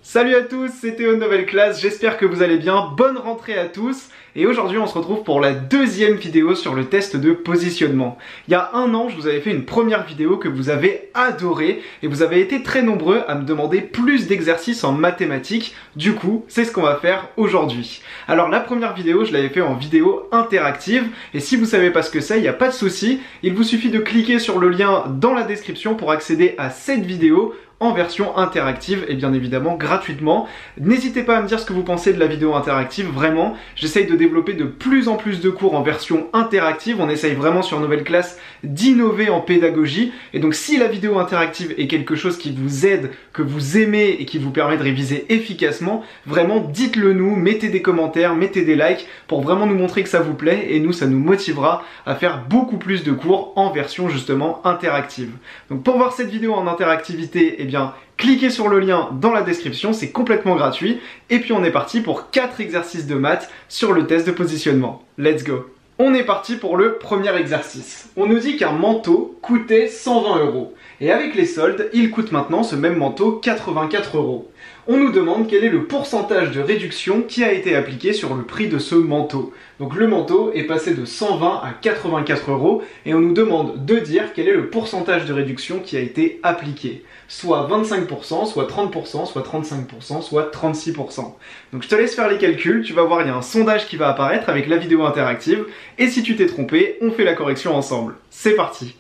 Salut à tous, c'est Théo de Nouvelle Classe, j'espère que vous allez bien, bonne rentrée à tous. Et aujourd'hui on se retrouve pour la deuxième vidéo sur le test de positionnement. Il y a un an, je vous avais fait une première vidéo que vous avez adorée et vous avez été très nombreux à me demander plus d'exercices en mathématiques. Du coup, c'est ce qu'on va faire aujourd'hui. Alors la première vidéo, je l'avais fait en vidéo interactive et si vous savez pas ce que c'est, il n'y a pas de souci. Il vous suffit de cliquer sur le lien dans la description pour accéder à cette vidéo en version interactive et bien évidemment gratuitement. N'hésitez pas à me dire ce que vous pensez de la vidéo interactive, vraiment, j'essaye de développer de plus en plus de cours en version interactive, on essaye vraiment sur Nouvelle Classe d'innover en pédagogie, et donc si la vidéo interactive est quelque chose qui vous aide, que vous aimez et qui vous permet de réviser efficacement, vraiment dites-le nous, mettez des commentaires, mettez des likes pour vraiment nous montrer que ça vous plaît et nous ça nous motivera à faire beaucoup plus de cours en version justement interactive. Donc pour voir cette vidéo en interactivité, eh bien, cliquez sur le lien dans la description, c'est complètement gratuit. Et puis on est parti pour 4 exercices de maths sur le test de positionnement. Let's go! On est parti pour le premier exercice. On nous dit qu'un manteau coûtait 120 €. Et avec les soldes, il coûte maintenant ce même manteau 84 €. On nous demande quel est le pourcentage de réduction qui a été appliqué sur le prix de ce manteau. Donc le manteau est passé de 120 à 84 € et on nous demande de dire quel est le pourcentage de réduction qui a été appliqué. Soit 25%, soit 30%, soit 35%, soit 36%. Donc je te laisse faire les calculs, tu vas voir il y a un sondage qui va apparaître avec la vidéo interactive et si tu t'es trompé, on fait la correction ensemble. C'est parti!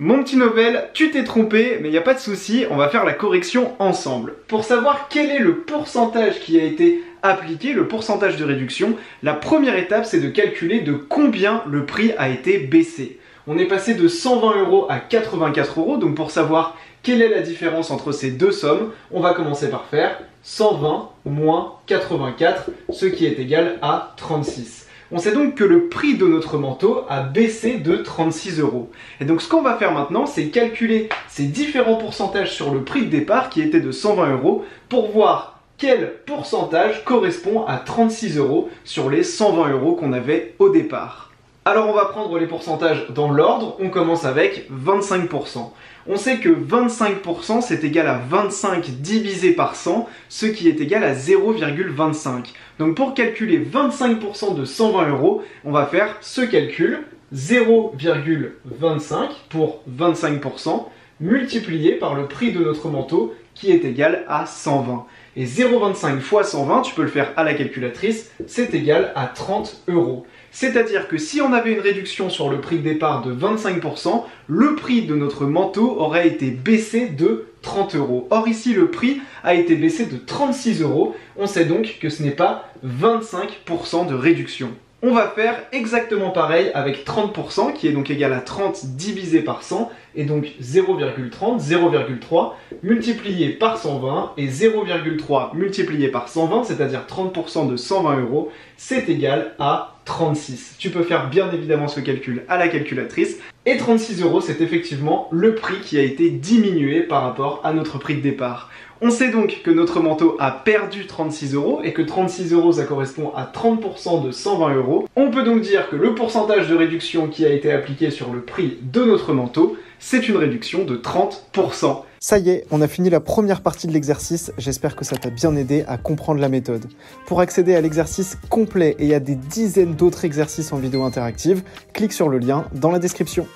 Mon petit Novel, tu t'es trompé, mais il n'y a pas de souci, on va faire la correction ensemble. Pour savoir quel est le pourcentage qui a été appliqué, le pourcentage de réduction, la première étape c'est de calculer de combien le prix a été baissé. On est passé de 120 € à 84 €, donc pour savoir quelle est la différence entre ces deux sommes, on va commencer par faire 120 moins 84, ce qui est égal à 36. On sait donc que le prix de notre manteau a baissé de 36 €. Et donc ce qu'on va faire maintenant, c'est calculer ces différents pourcentages sur le prix de départ qui était de 120 € pour voir quel pourcentage correspond à 36 € sur les 120 € qu'on avait au départ. Alors on va prendre les pourcentages dans l'ordre, on commence avec 25%. On sait que 25% c'est égal à 25 divisé par 100, ce qui est égal à 0,25. Donc pour calculer 25% de 120 €, on va faire ce calcul, 0,25 pour 25%, multiplié par le prix de notre manteau qui est égal à 120. Et 0,25 fois 120, tu peux le faire à la calculatrice, c'est égal à 30 €. C'est-à-dire que si on avait une réduction sur le prix de départ de 25%, le prix de notre manteau aurait été baissé de 30 €. Or ici, le prix a été baissé de 36 €. On sait donc que ce n'est pas 25% de réduction. On va faire exactement pareil avec 30% qui est donc égal à 30 divisé par 100 et donc 0,30, 0,3 multiplié par 120 et 0,3 multiplié par 120, c'est-à-dire 30% de 120 €, c'est égal à 36. Tu peux faire bien évidemment ce calcul à la calculatrice et 36 € c'est effectivement le prix qui a été diminué par rapport à notre prix de départ. On sait donc que notre manteau a perdu 36 € et que 36 € ça correspond à 30% de 120 €. On peut donc dire que le pourcentage de réduction qui a été appliqué sur le prix de notre manteau, c'est une réduction de 30%. Ça y est, on a fini la première partie de l'exercice, j'espère que ça t'a bien aidé à comprendre la méthode. Pour accéder à l'exercice complet et à des dizaines d'autres exercices en vidéo interactive, clique sur le lien dans la description.